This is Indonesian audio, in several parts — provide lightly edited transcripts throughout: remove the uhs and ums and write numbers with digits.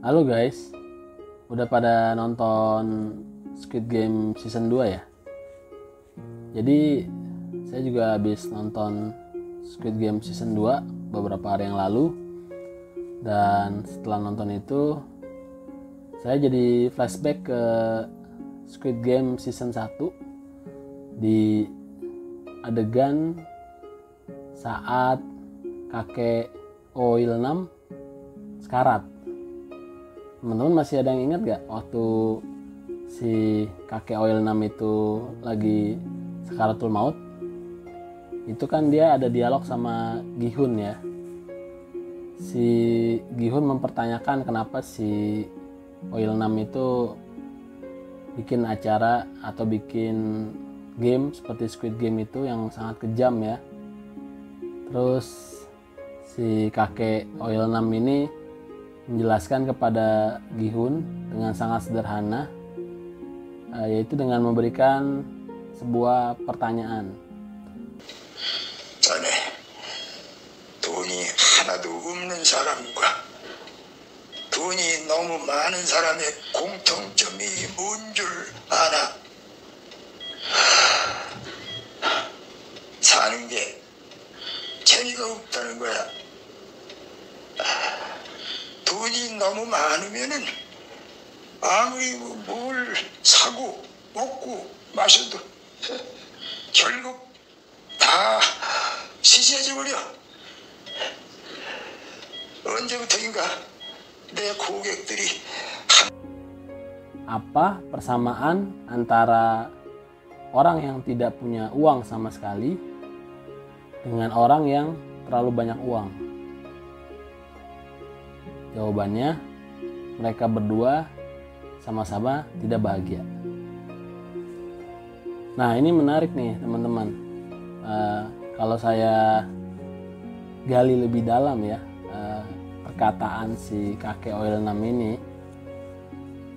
Halo guys, udah pada nonton Squid Game Season 2 ya? Jadi saya juga habis nonton Squid Game Season 2 beberapa hari yang lalu. Dan setelah nonton itu saya jadi flashback ke Squid Game Season 1 di adegan saat kakek Oil 6 sekarat. Teman-teman masih ada yang ingat gak waktu si kakek Oil 6 itu lagi sekaratul maut? Itu kan dia ada dialog sama Gi-hun ya. Si Gi-hun mempertanyakan kenapa si Oil 6 itu bikin acara atau bikin game seperti Squid Game itu yang sangat kejam ya. Terus si kakek Oil 6 ini menjelaskan kepada Gi-hun dengan sangat sederhana, yaitu dengan memberikan sebuah pertanyaan. 자네, 돈이 하나도 없는 사람과 돈이 너무 많은 사람의 공통점이 뭔 줄 아나? 사는 게 재미가 없다는 거야. 돈이 너무 많으면은 아무리 뭘 사고 먹고 마셔도 결국 다 시시해져 버려. 언제부터인가 내 고객들이 Apa persamaan antara orang yang tidak punya uang sama sekali dengan orang yang terlalu banyak uang? Jawabannya, mereka berdua sama-sama tidak bahagia. Nah, ini menarik nih teman-teman. Kalau saya gali lebih dalam ya, perkataan si kakek Oil 6 ini,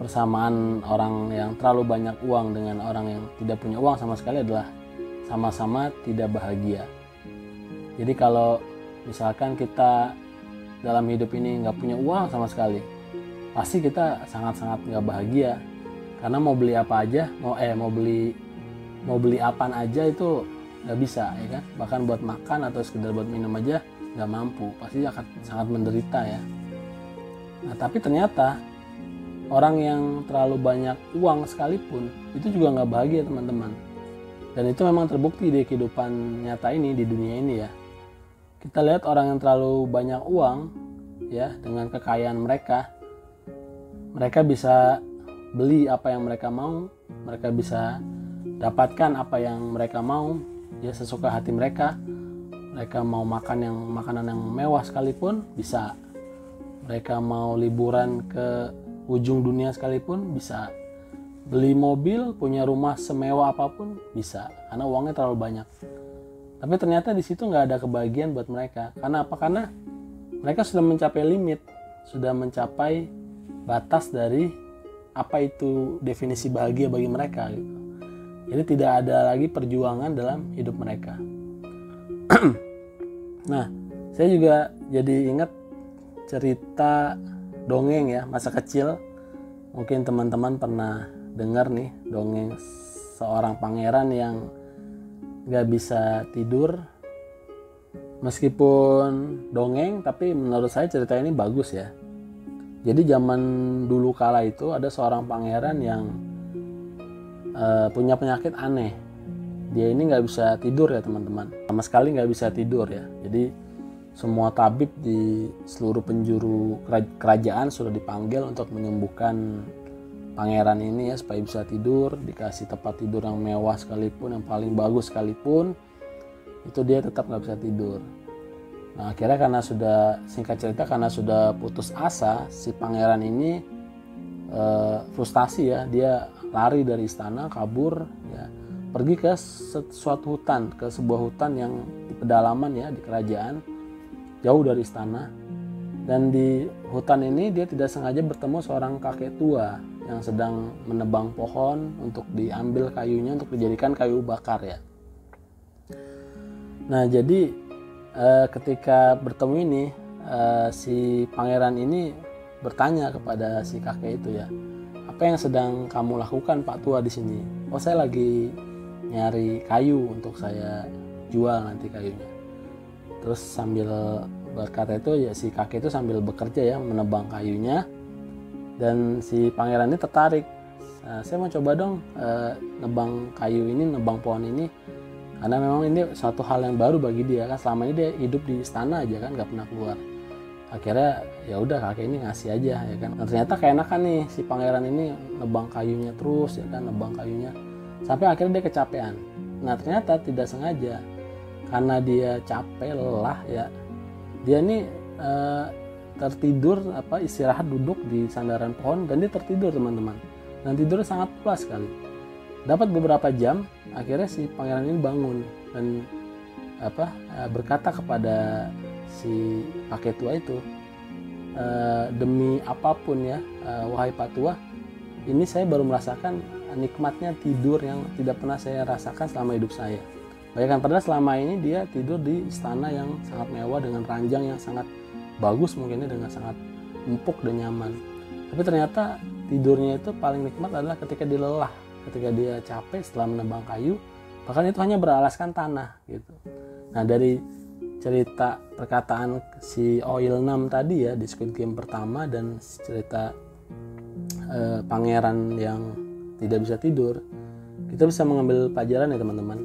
persamaan orang yang terlalu banyak uang dengan orang yang tidak punya uang sama sekali adalah sama-sama tidak bahagia. Jadi kalau misalkan kita dalam hidup ini nggak punya uang sama sekali, pasti kita sangat-sangat nggak bahagia. Karena mau beli apa aja, mau beli apaan aja itu nggak bisa ya kan. Bahkan buat makan atau sekedar buat minum aja nggak mampu, pasti akan sangat menderita ya. Nah tapi ternyata orang yang terlalu banyak uang sekalipun itu juga nggak bahagia teman-teman. Dan itu memang terbukti di kehidupan nyata ini, di dunia ini ya. Kita lihat orang yang terlalu banyak uang ya, dengan kekayaan mereka bisa beli apa yang mereka mau, mereka bisa dapatkan apa yang mereka mau ya, sesuka hati mereka. Mereka mau makan makanan yang mewah sekalipun bisa. Mereka mau liburan ke ujung dunia sekalipun bisa. Beli mobil, punya rumah semewah apapun bisa, karena uangnya terlalu banyak. Tapi ternyata di situ nggak ada kebahagiaan buat mereka. Karena apa? Karena mereka sudah mencapai limit, sudah mencapai batas dari apa itu definisi bahagia bagi mereka gitu. Jadi tidak ada lagi perjuangan dalam hidup mereka. Nah, saya juga jadi ingat cerita dongeng ya, masa kecil. Mungkin teman-teman pernah dengar nih dongeng seorang pangeran yang gak bisa tidur. Meskipun dongeng, tapi menurut saya cerita ini bagus ya. Jadi zaman dulu kala itu ada seorang pangeran yang punya penyakit aneh. Dia ini gak bisa tidur ya teman-teman, sama sekali gak bisa tidur ya. Jadi semua tabib di seluruh penjuru kerajaan sudah dipanggil untuk menyembuhkan pangeran ini ya, supaya bisa tidur, dikasih tempat tidur yang mewah sekalipun, yang paling bagus sekalipun, itu dia tetap gak bisa tidur. Nah akhirnya karena sudah, singkat cerita, karena sudah putus asa, si pangeran ini frustasi ya, dia lari dari istana, kabur ya, pergi ke suatu hutan, ke sebuah hutan yang di pedalaman ya, di kerajaan, jauh dari istana. Dan di hutan ini dia tidak sengaja bertemu seorang kakek tua yang sedang menebang pohon untuk diambil kayunya untuk dijadikan kayu bakar ya. Nah jadi ketika bertemu ini si pangeran ini bertanya kepada si kakek itu ya, apa yang sedang kamu lakukan Pak Tua di sini? Oh, saya lagi nyari kayu untuk saya jual nanti kayunya. Terus sambil berkata itu ya si kakek itu sambil bekerja ya menebang kayunya, dan si pangeran ini tertarik. Nah, saya mau coba dong nebang kayu ini, nebang pohon ini, karena memang ini suatu hal yang baru bagi dia kan. Selama ini dia hidup di istana aja kan, nggak pernah keluar. Akhirnya ya udah kakek ini ngasih aja ya kan. Dan ternyata keenakan nih si pangeran ini nebang kayunya terus ya kan, nebang kayunya sampai akhirnya dia kecapean. Nah ternyata tidak sengaja karena dia capek lelah ya, dia ini tertidur istirahat duduk di sandaran pohon, dan dia tertidur teman-teman, dan tidurnya sangat pulas sekali. Dapat beberapa jam akhirnya si pangeran ini bangun dan berkata kepada si kakek tua itu, demi apapun ya wahai Pak Tua, ini saya baru merasakan nikmatnya tidur yang tidak pernah saya rasakan selama hidup saya. Bayangkan, padahal selama ini dia tidur di istana yang sangat mewah dengan ranjang yang sangat bagus, mungkinnya dengan sangat empuk dan nyaman. Tapi ternyata tidurnya itu paling nikmat adalah ketika dia lelah, ketika dia capek setelah menebang kayu, bahkan itu hanya beralaskan tanah gitu. Nah dari cerita perkataan si Oilnam tadi ya di Squid Game pertama, dan cerita pangeran yang tidak bisa tidur, kita bisa mengambil pelajaran ya teman-teman.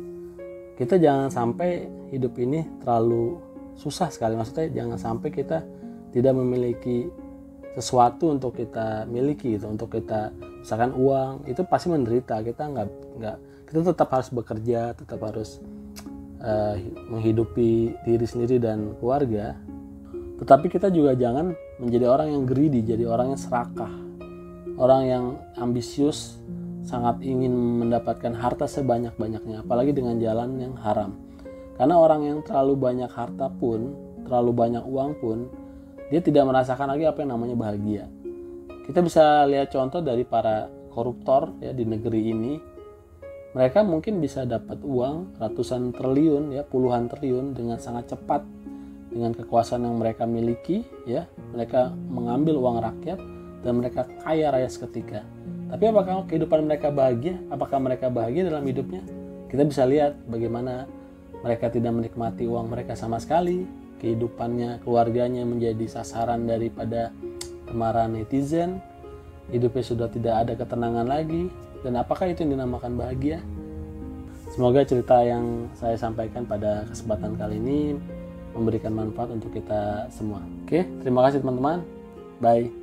Kita jangan sampai hidup ini terlalu susah sekali, maksudnya jangan sampai kita tidak memiliki sesuatu untuk kita miliki gitu, untuk kita misalkan uang itu pasti menderita, kita kita tetap harus bekerja, tetap harus menghidupi diri sendiri dan keluarga. Tetapi kita juga jangan menjadi orang yang greedy, jadi orang yang serakah, orang yang ambisius, sangat ingin mendapatkan harta sebanyak-banyaknya, apalagi dengan jalan yang haram. Karena orang yang terlalu banyak harta pun, terlalu banyak uang pun, dia tidak merasakan lagi apa yang namanya bahagia. Kita bisa lihat contoh dari para koruptor ya di negeri ini. Mereka mungkin bisa dapat uang ratusan triliun ya, puluhan triliun dengan sangat cepat, dengan kekuasaan yang mereka miliki ya. Mereka mengambil uang rakyat dan mereka kaya raya seketika. Tapi apakah kehidupan mereka bahagia? Apakah mereka bahagia dalam hidupnya? Kita bisa lihat bagaimana mereka tidak menikmati uang mereka sama sekali. Kehidupannya, keluarganya menjadi sasaran daripada kemarahan netizen. Hidupnya sudah tidak ada ketenangan lagi. Dan apakah itu yang dinamakan bahagia? Semoga cerita yang saya sampaikan pada kesempatan kali ini memberikan manfaat untuk kita semua. Oke, terima kasih teman-teman. Bye.